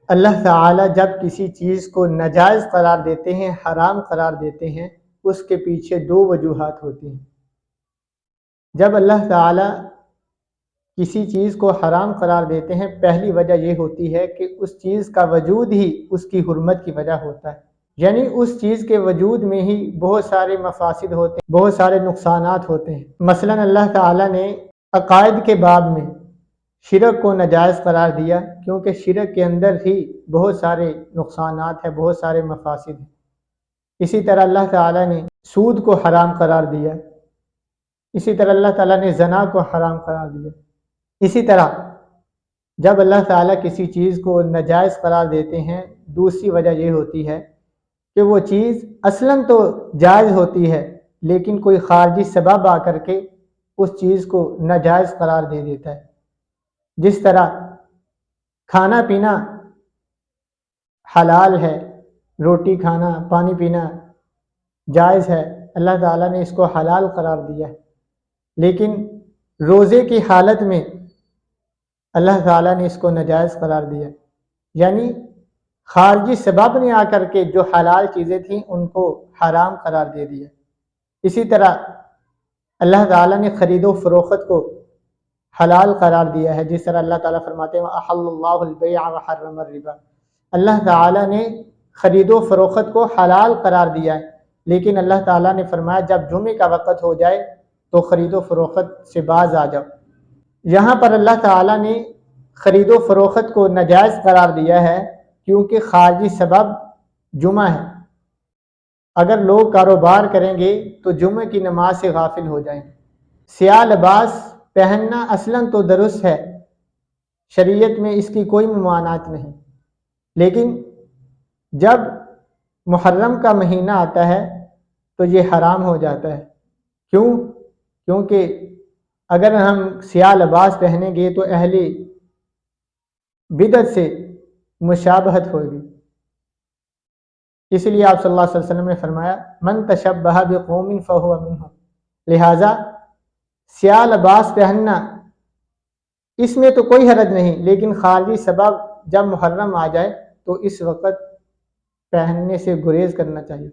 اللہ تعالیٰ جب کسی چیز کو ناجائز قرار دیتے ہیں، حرام قرار دیتے ہیں، اس کے پیچھے دو وجوہات ہوتی ہیں۔ جب اللہ تعالیٰ کسی چیز کو حرام قرار دیتے ہیں، پہلی وجہ یہ ہوتی ہے کہ اس چیز کا وجود ہی اس کی حرمت کی وجہ ہوتا ہے، یعنی اس چیز کے وجود میں ہی بہت سارے مفاسد ہوتے ہیں، بہت سارے نقصانات ہوتے ہیں۔ مثلا اللہ تعالیٰ نے عقائد کے باب میں شرک کو ناجائز قرار دیا، کیونکہ شرک کے اندر ہی بہت سارے نقصانات ہیں، بہت سارے مفاسد ہیں۔ اسی طرح اللہ تعالیٰ نے سود کو حرام قرار دیا، اسی طرح اللہ تعالیٰ نے زنا کو حرام قرار دیا۔ اسی طرح جب اللہ تعالیٰ کسی چیز کو ناجائز قرار دیتے ہیں، دوسری وجہ یہ ہوتی ہے کہ وہ چیز اصلاً تو جائز ہوتی ہے، لیکن کوئی خارجی سبب آ کر کے اس چیز کو ناجائز قرار دے دیتا ہے۔ جس طرح کھانا پینا حلال ہے، روٹی کھانا، پانی پینا جائز ہے، اللہ تعالیٰ نے اس کو حلال قرار دیا ہے، لیکن روزے کی حالت میں اللہ تعالیٰ نے اس کو ناجائز قرار دیا، یعنی خارجی سبب نے آ کر کے جو حلال چیزیں تھیں ان کو حرام قرار دے دیا۔ اسی طرح اللہ تعالیٰ نے خرید و فروخت کو حلال قرار دیا ہے، جس طرح اللہ تعالیٰ فرماتے ہیں وَأَحَلَّ اللَّهُ الْبَيْعَ وَحَرَّمَ الرِّبَا۔ اللہ تعالیٰ نے خرید و فروخت کو حلال قرار دیا ہے، لیکن اللہ تعالیٰ نے فرمایا جب جمعے کا وقت ہو جائے تو خرید و فروخت سے باز آ جاؤ۔ یہاں پر اللہ تعالیٰ نے خرید و فروخت کو ناجائز قرار دیا ہے کیونکہ خارجی سبب جمعہ ہے۔ اگر لوگ کاروبار کریں گے تو جمعہ کی نماز سے غافل ہو جائیں گے۔ سیاہ لباس پہننا اصلاً تو درست ہے، شریعت میں اس کی کوئی ممانعت نہیں، لیکن جب محرم کا مہینہ آتا ہے تو یہ حرام ہو جاتا ہے۔ کیونکہ اگر ہم سیاہ لباس پہنیں گے تو اہل بدعت سے مشابہت ہوگی۔ اس لیے آپ صلی اللہ علیہ وسلم نے فرمایا من تشبہ بقوم فہو منہم، لہٰذا سیاہ لباس پہننا اس میں تو کوئی حرج نہیں، لیکن خارجی سبب جب محرم آ جائے تو اس وقت پہننے سے گریز کرنا چاہیے۔